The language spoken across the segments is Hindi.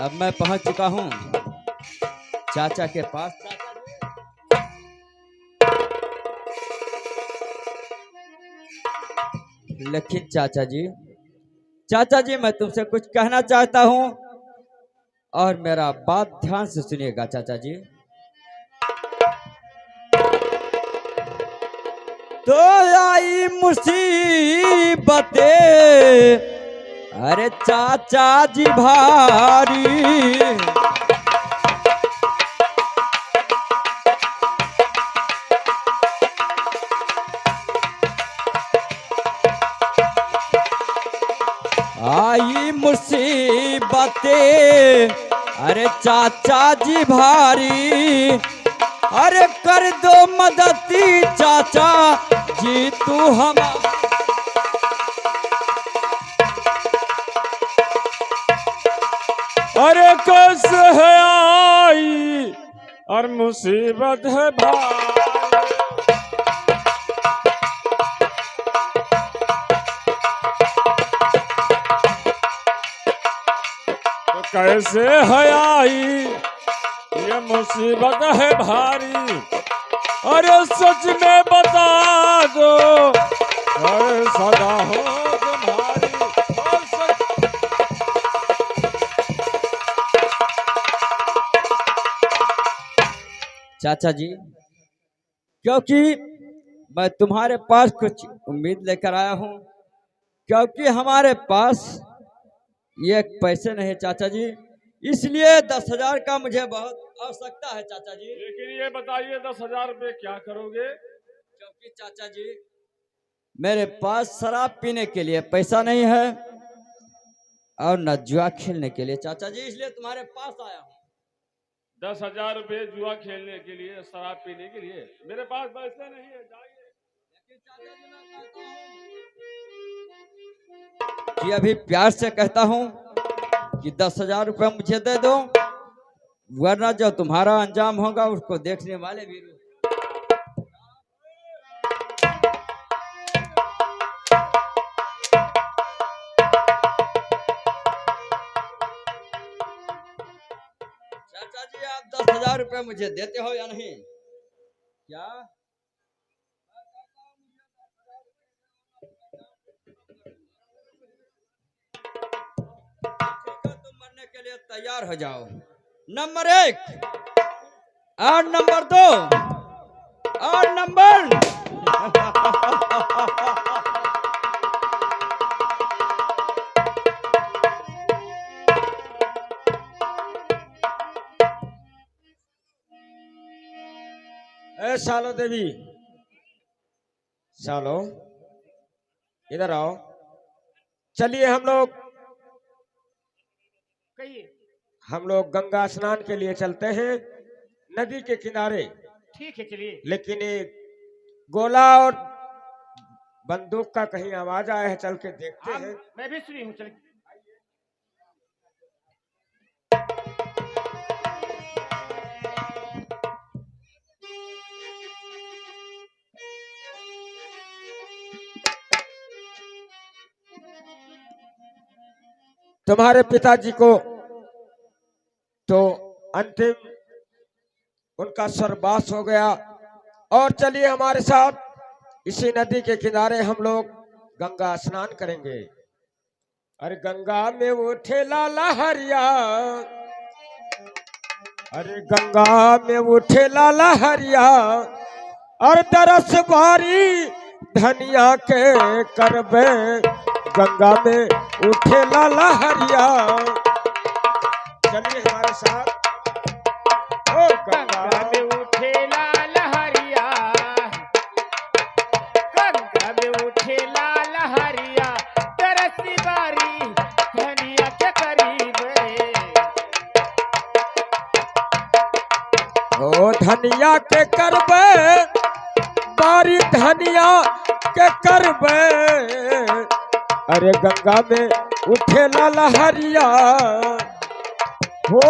अब मैं पहुंच चुका हूं चाचा के पास। लेकिन चाचा जी मैं तुमसे कुछ कहना चाहता हूं और मेरा बात ध्यान से सुनिएगा चाचा जी। तो आई मुसीबतें अरे चाचा जी भारी, आई मुसीबतें अरे चाचा जी भारी, अरे कर दो मदद चाचा जी तू हम। अरे कैसे है आई और मुसीबत है भाई, तो कैसे है आई ये मुसीबत है भारी, अरे सच में बता दो अरे सदा हो तुम्हारी। और सच चाचा जी क्योंकि मैं तुम्हारे पास कुछ उम्मीद लेकर आया हूं, क्योंकि हमारे पास ये पैसे नहीं चाचा जी, इसलिए 10,000 का मुझे बहुत आवश्यकता है चाचा जी। लेकिन ये बताइए 10,000 रुपये क्या करोगे? क्योंकि चाचा जी मेरे पास शराब पीने के लिए पैसा नहीं है और न जुआ खेलने के लिए चाचा जी, इसलिए तुम्हारे पास आया हूँ। 10,000 रुपये जुआ खेलने के लिए, शराब पीने के लिए मेरे पास पैसे नहीं है, जाइए। लेकिन चाचा जी मैं कहता हूँ कि अभी प्यार से कहता हूँ कि 10,000 रुपये मुझे दे दो, वरना जो तुम्हारा अंजाम होगा उसको देखने वाले भी। चाचा जी आप 10,000 रुपये मुझे देते हो या नहीं? क्या तुम मरने के लिए तैयार हो जाओ। नंबर 1 और नंबर 2 और नंबर ए सालो देवी, सालो इधर आओ। चलिए हम लोग गंगा स्नान के लिए चलते हैं नदी के किनारे। ठीक है चलिए। लेकिन एक गोला और बंदूक का कहीं आवाज आया है, चल के देखते हैं। मैं भी सुनी हूँ, चल। तुम्हारे पिताजी को तो अंतिम उनका स्वर्गवास हो गया, और चलिए हमारे साथ इसी नदी के किनारे हम लोग गंगा स्नान करेंगे। अरे गंगा में उठे लहरिया, अरे गंगा में उठे लहरिया, और तरस बारी धनिया के करबे, गंगा में उठे लहरिया। चलिए हमारे साथ। ओ गंगा में उठे लहरिया, गंगा में उठे लहरिया, तरसी बारी धनिया के करीब। ओ धनिया के करबे, बारी धनिया के करबे, अरे गंगा में उठे लहरिया हो।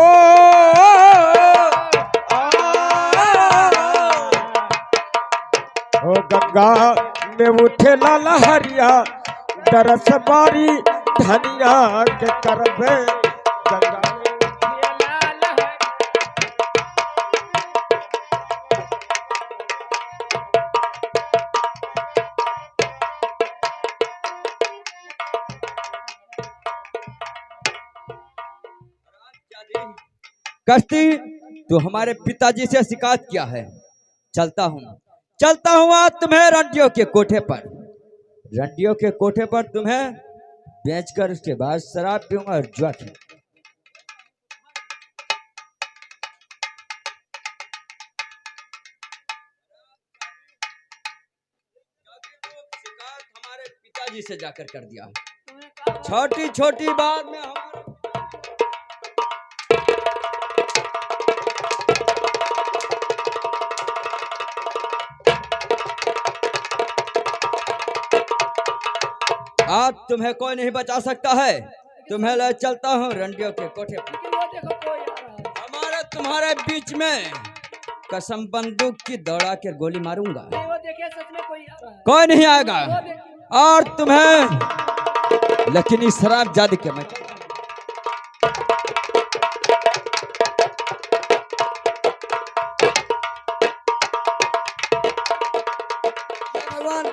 ओ गंगा में उठे लहरिया, दरस बारी धनिया के करबे, गंगा में कश्ती तू हमारे पिताजी से शिकायत किया है। चलता हूँ आज तुम्हें रंडियों के कोठे पर, रंडियों के कोठे पर तुम्हें बेचकर उसके बाद शराब पीऊंगा और जुआ खेलूंगा। शिकायत हमारे पिताजी से जाकर कर दिया। छोटी छोटी बात में हमारे आज तुम्हें कोई नहीं बचा सकता है। तुम्हें ले चलता हूँ रंडियों के कोठे पर। हमारे तुम्हारे बीच में कसम बंदूक की दौड़ा के गोली मारूंगा। कोई नहीं आएगा और तुम्हें लेकिन इस शराब जादू के मैं भगवान,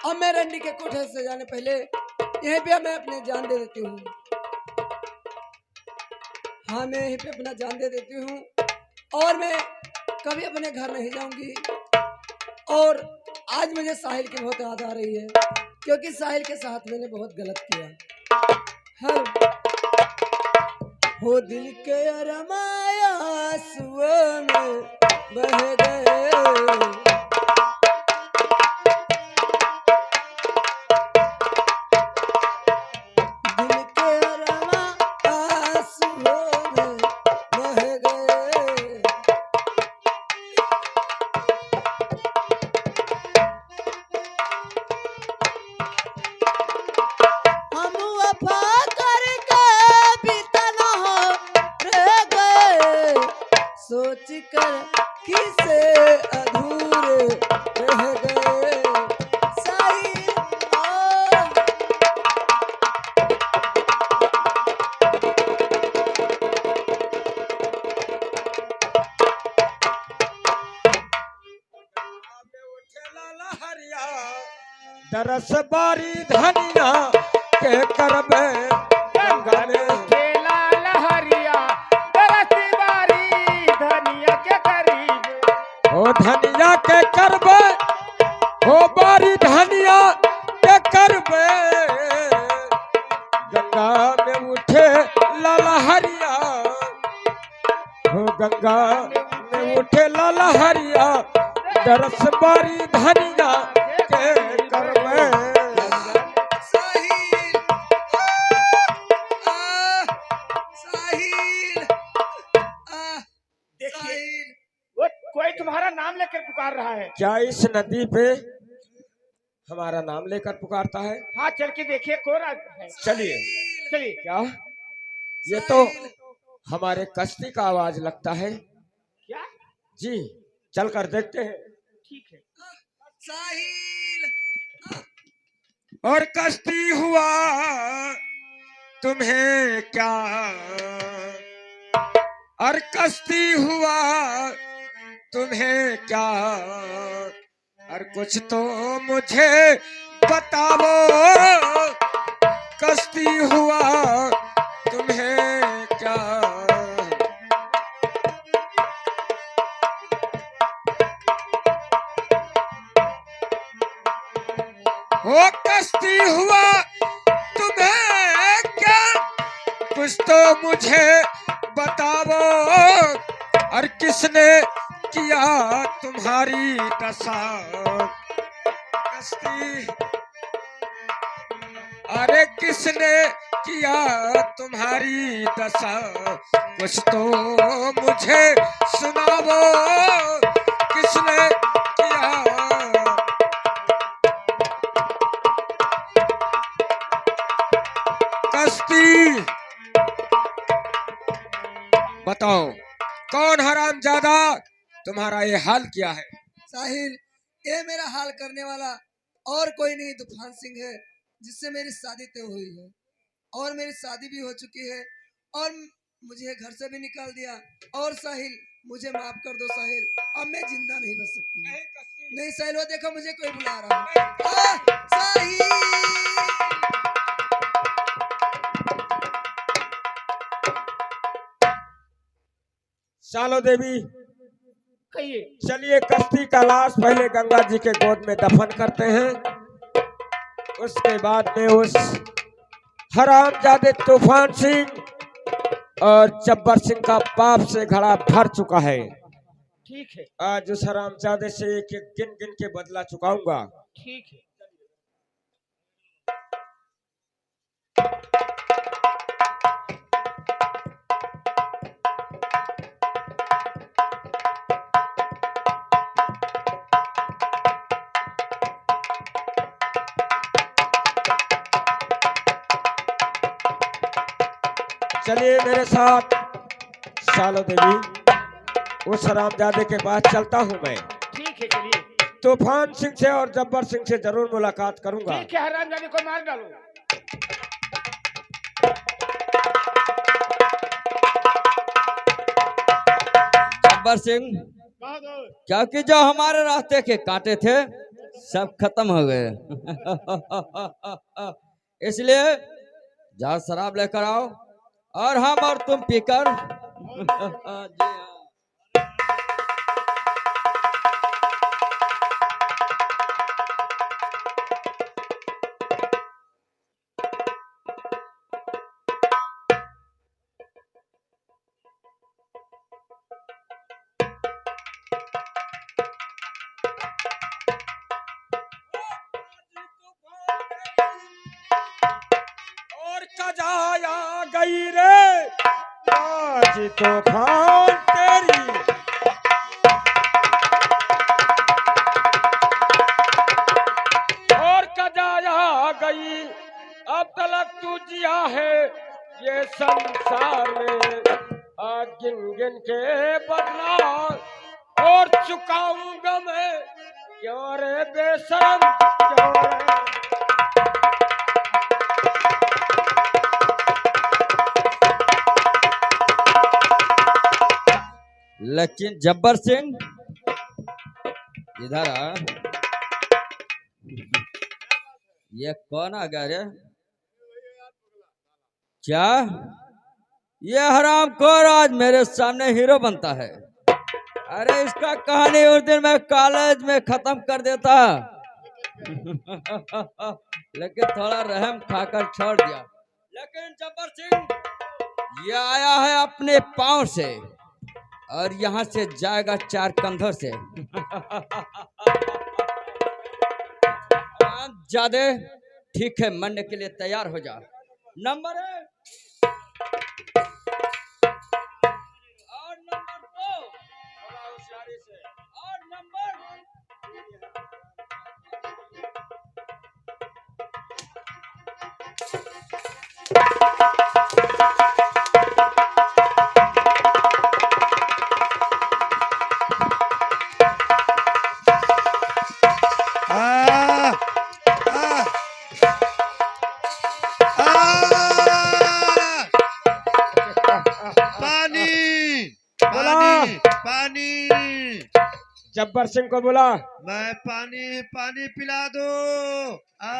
अब मैं रंडी के कोठे से जाने पहले यहीं पे मैं अपने जान दे देती हूँ। हाँ, मैं यहीं पे अपना जान दे देती हूँ और मैं कभी अपने घर नहीं जाऊंगी। और आज मुझे साहिल की बहुत याद आ रही है, क्योंकि साहिल के साथ मैंने बहुत गलत किया। हर हो दिल के अरमाया आंसुओं में बह गए। सोच कर किसे अधूरे रह गए साहिल। दरस बारी धनिया के करबे गंगा में उठे लाल हरिया दरस बारी धनिया के करीब। ओ धनिया के करबे, ओ बारी धनिया के करबे गंगा में उठे ललहरिया, हो गंगा में उठे ललहरिया दरस बारी धनिया के करबे। देखिए, वो कोई तुम्हारा नाम लेकर पुकार रहा है। क्या इस नदी पे हमारा नाम लेकर पुकारता है? हाँ, चल के देखिए कौन है। चलिए। चलिए। क्या ये तो हमारे कश्ती का आवाज लगता है। क्या? जी, चलकर देखते हैं। ठीक है। साहिल, और कश्ती हुआ तुम्हें क्या, और कश्ती हुआ तुम्हें क्या, और कुछ तो मुझे बताओ, कश्ती हुआ तुम्हें क्या। वो कश्ती हुआ तुम्हें क्या, कुछ तो मुझे बताओ, और किसने किया तुम्हारी दशा। कश्ती, अरे किसने किया तुम्हारी दशा, कुछ तो मुझे सुनाओ, किसने किया। कश्ती, बताओ कौन हरामजादा तुम्हारा ये हाल किया है। साहिल, ये मेरा हाल करने वाला और कोई नहीं तूफान सिंह है, जिससे मेरी शादी तय हुई है और मेरी शादी भी हो चुकी है और मुझे घर से भी निकाल दिया। और साहिल, मुझे माफ कर दो साहिल, अब मैं जिंदा नहीं बच सकती। नहीं साहिल, वो देखो मुझे कोई बुला रहा है। साहिल, सालो देवी, कहिए। चलिए कश्ती का लाश पहले गंगा जी के गोद में दफन करते हैं। उसके बाद में उस हरामजादे तूफान सिंह और जब्बर सिंह का पाप से घड़ा भर चुका है। ठीक है। आज उस हरामजादे से एक एक गिन गिन के बदला चुकाऊंगा। ठीक है। चलिए मेरे साथ सालो देवी, उस हरामजादे के पास चलता हूँ मैं। ठीक है, चलिए। तूफान सिंह से और जब्बर सिंह से जरूर मुलाकात करूंगा। ठीक है, हरामजादे को मार डालो। जब्बर सिंह, क्योंकि जो हमारे रास्ते के कांटे थे सब खत्म हो गए। इसलिए जाओ शराब लेकर आओ और हम और तुम पीकर जी हाँ। और कजाया गई रे आज तूफान तेरी, और कजाया गई अब तलक तू जिया है ये संसार में। आज गिन गिन के बदला और चुकाऊंगा मैं, क्यों रे बेशरम क्यों रे। लेकिन जब्बर सिंह इधर आ। ये कौन आ गया रे? क्या ये हरामखोर आज मेरे सामने हीरो बनता है? अरे इसका कहानी उस दिन मैं कॉलेज में खत्म कर देता। लेकिन थोड़ा रहम खाकर छोड़ दिया। लेकिन जब्बर सिंह ये आया है अपने पांव से और यहाँ से जाएगा 4 कंधों से। ज्यादा ठीक है, मरने के लिए तैयार हो जा। नंबर 1 और नंबर 2 और नंबर पानी। जब्बर सिंह को बोला, मैं पानी पानी पिला दो। आ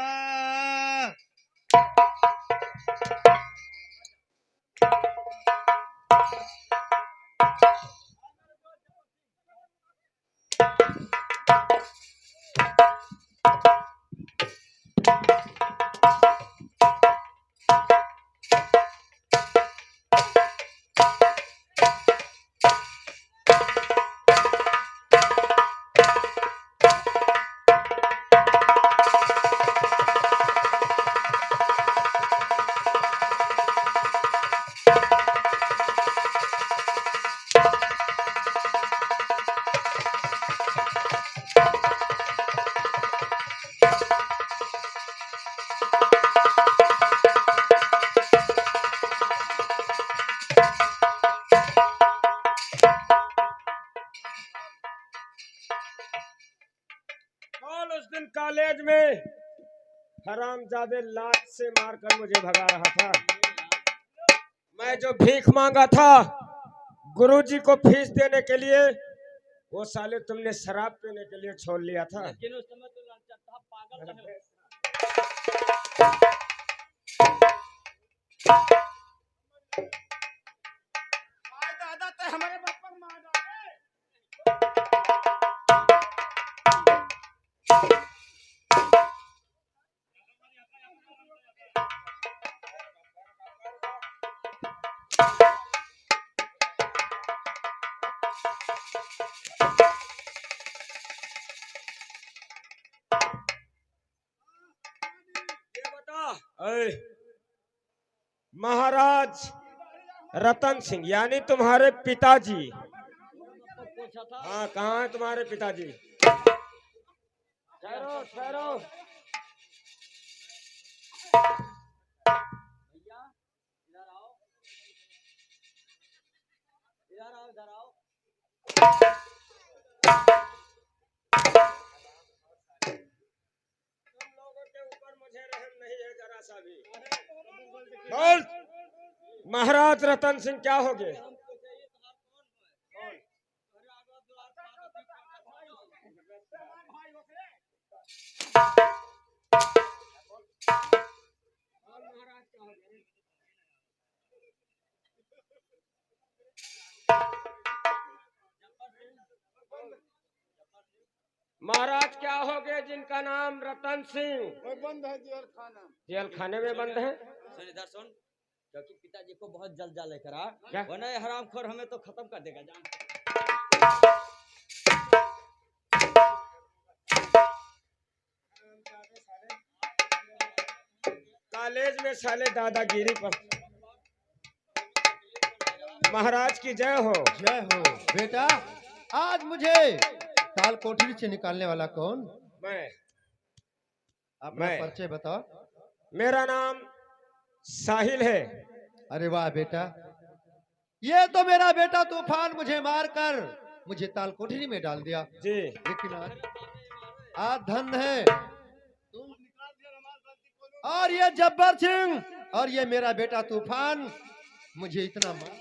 कल उस दिन कॉलेज में हरामजादे लात से मारकर मुझे भगा रहा था। मैं जो भीख मांगा था गुरुजी को फीस देने के लिए, वो साले तुमने शराब पीने के लिए छोड़ लिया था। लेकिन उस समय तो लगता था पागल है। दादा तो हमारे बाप पर ये बता, ऐ, महाराज रतन सिंह यानी तुम्हारे पिताजी, हाँ कहाँ है तुम्हारे पिताजी? ठहरो ठहरो। भैया इधर आओ, इधर आओ, इधर आओ। तुम लोगों के ऊपर मुझे रहम नहीं है जरा सा भी। बोल, महाराज रतन सिंह क्या हो गए? महाराज क्या हो गए जिनका नाम रतन सिंह? बंद है जेल खाना। जेल खाने में बंद है। सुन इधर सुन, क्योंकि पिताजी को बहुत जल्द जा लेकर आ, क्या? वरना ये हरामखोर हमें तो खत्म कर देगा जान। कॉलेज में साले दादागिरी पर। महाराज की जय हो। जय हो बेटा। आज मुझे ताल कोठरी से निकालने वाला कौन? मैं। अपना मैं। परिचय बताओ। मेरा नाम साहिल है। अरे वाह बेटा, ये तो मेरा बेटा तूफान मुझे मारकर मुझे ताल कोठरी में डाल दिया। जी। लेकिन आज धन है और ये जब्बर सिंह और ये मेरा बेटा तूफान मुझे इतना मार।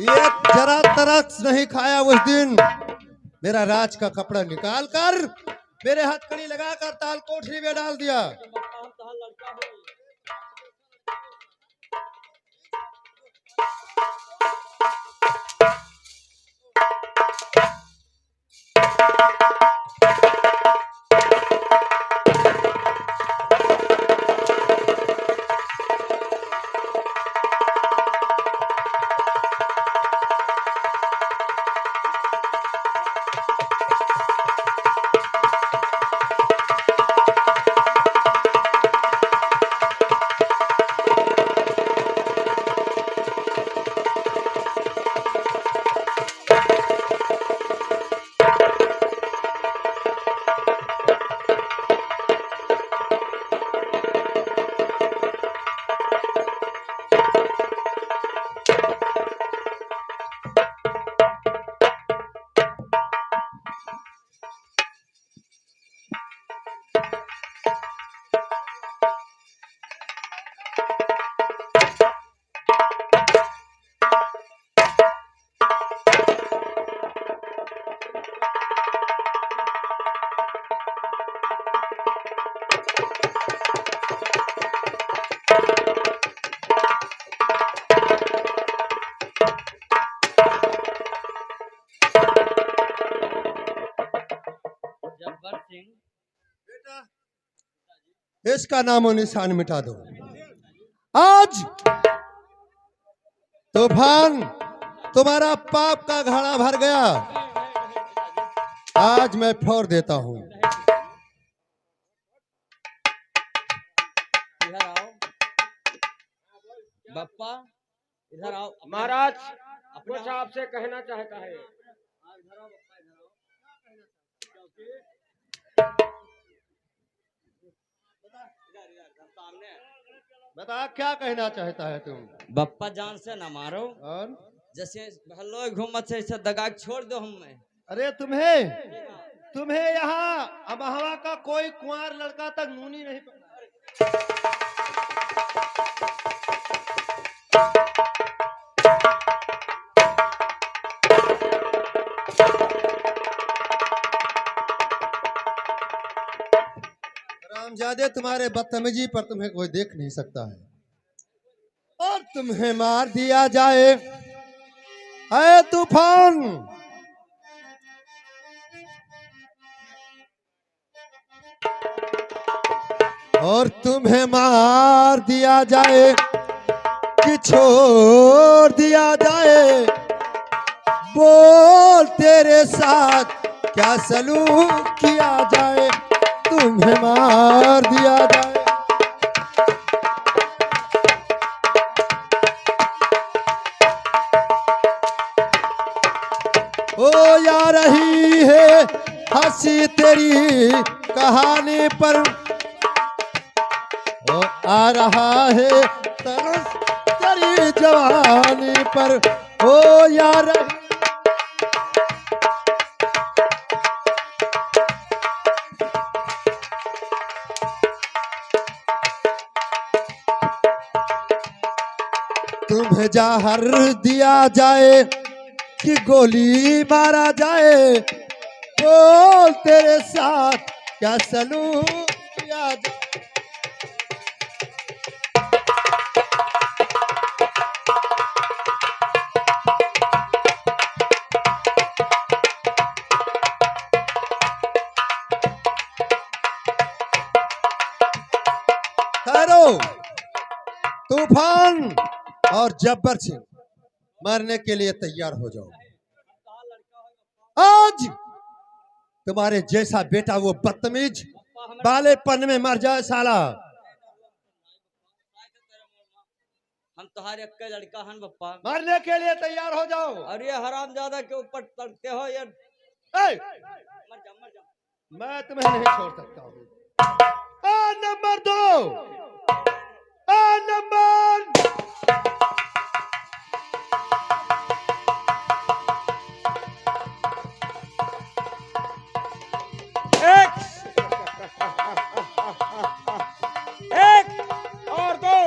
ये जरा तरस नहीं खाया उस दिन मेरा राज का कपड़ा निकाल कर मेरे हथकड़ी लगाकर ताल कोठरी में डाल दिया। जब्बर सिंह, इसका नामो निशान मिटा दो। आज तूफान तुम्हारा पाप का घड़ा भर गया। आज मैं फोड़ देता हूँ। इधर आओ बप्पा, इधर आओ। महाराज कुछ आपसे कहना चाहता है। इधर आओ बप्पा, इधर आओ। सामने बता क्या कहना चाहता है तुम? बप्पा जान से न मारो और जैसे हल्लो घूमत से ऐसे दगा के छोड़ दो हमें। अरे तुम्हें यहाँ अमहवा का कोई कुंवार लड़का तक नूनी नहीं पड़ा। रामजादे, तुम्हारे बदतमीजी पर तुम्हें कोई देख नहीं सकता है और तुम्हें मार दिया जाए। है तूफान, और तुम्हें मार दिया जाए कि छोड़ दिया जाए। बोल तेरे साथ क्या सलूक किया जाए, तुम्हें मार दिया जाए। ओ या रही है हंसी तेरी कहानी पर, ओ आ रहा है तरस तेरी जवानी पर। ओ या रही तुम्हें जहर दिया जाए कि गोली मारा जाए। बोल तेरे साथ क्या सलूक किया जाए। ठहरो, तूफान और जब्बर सिंह मरने के लिए तैयार हो जाओ। आज तुम्हारे जैसा बेटा वो बदतमीज बालेपन में मर जाए साला। हम तुम्हारे अक्के लड़का हन बप्पा। मरने के लिए तैयार हो जाओ। और ये हरामजादा के ऊपर तड़ते हो यार। ए, मर जा। मैं तुम्हें नहीं छोड़ सकता हूँ। नंबर 2, नंबर एक और 2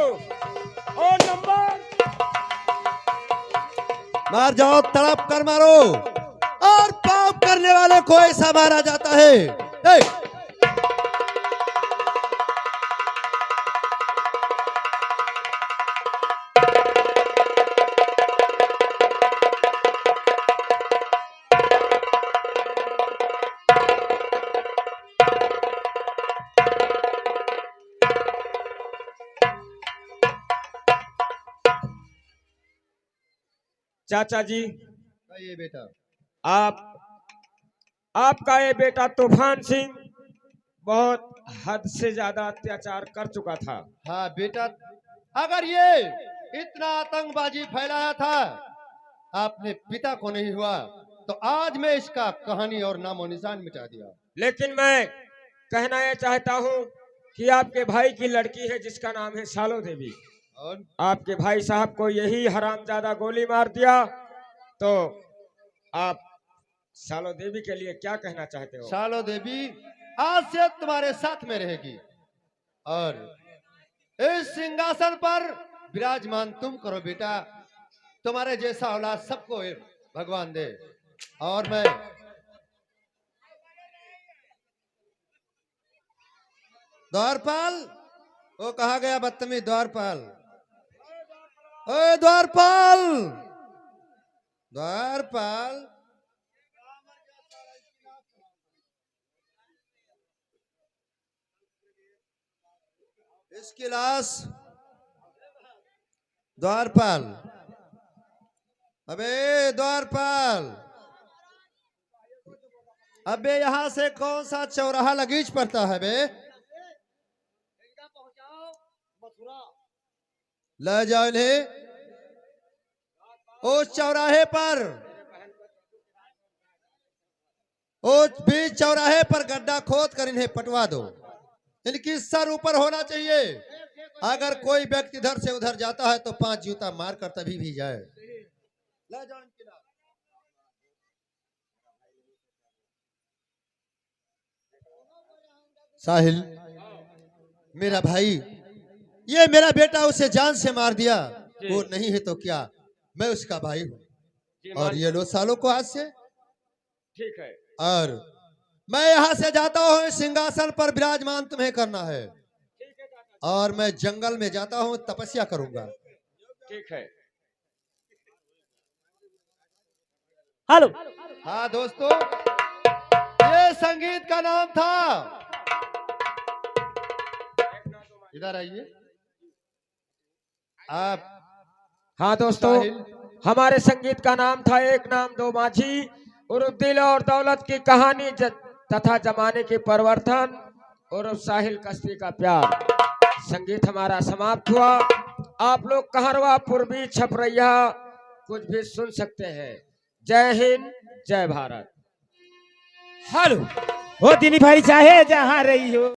और नंबर। मार जाओ, तड़प कर मारो। और पाप करने वाले को ऐसा मारा जाता है। ए, चाचा जी, ये बेटा आपका ये बेटा तूफान सिंह बहुत हद से ज्यादा अत्याचार कर चुका था। हाँ बेटा, अगर ये इतना आतंकबाजी फैलाया था आपने पिता को नहीं हुआ तो आज मैं इसका कहानी और नामो निशान मिटा दिया। लेकिन मैं कहना यह चाहता हूँ कि आपके भाई की लड़की है जिसका नाम है सालो देवी, और आपके भाई साहब को यही हरामजादा गोली मार दिया, तो आप सालो देवी के लिए क्या कहना चाहते हो? सालो देवी आज से तुम्हारे साथ में रहेगी और इस सिंहासन पर विराजमान तुम करो बेटा। तुम्हारे जैसा औलाद सबको भगवान दे। और मैं द्वारपाल, वो कहा गया बदतमीज द्वारपाल। ओए द्वारपाल, द्वारपाल, इसकी लाश द्वारपाल। अबे द्वारपाल, अबे यहां से कौन सा चौराहा लगीच पड़ता है बे? ले जाओ इन्हें उस चौराहे पर, उस बीच चौराहे पर गड्ढा खोद कर इन्हें पटवा दो। इनकी सर ऊपर होना चाहिए। अगर कोई व्यक्ति इधर से उधर जाता है तो 5 जूता मारकर तभी भी जाए। ले जाओ इनकी लाश। साहिल, मेरा भाई, ये मेरा बेटा उसे जान से मार दिया। वो नहीं है तो क्या, मैं उसका भाई हूँ। जी और मान ये लो सालों को आज से। ठीक है। और मैं यहाँ से जाता हूँ, इस सिंहासन पर विराजमान तुम्हें करना है। और मैं जंगल में जाता हूँ, तपस्या करूंगा। ठीक है। हेलो हाँ दोस्तों, ये संगीत का नाम था। इधर आइए आप। हाँ दोस्तों, साहिल, हमारे संगीत का नाम था एक नाम दो माझी, उर्फ दिल और दौलत की कहानी तथा जमाने की परिवर्तन, और साहिल कश्ती का प्यार। संगीत हमारा समाप्त हुआ। आप लोग कहरवा, पूर्वी, छपरैया कुछ भी सुन सकते हैं। जय हिंद, जय भारत। हेलो, वो दिली भाई चाहे जहाँ रही हो।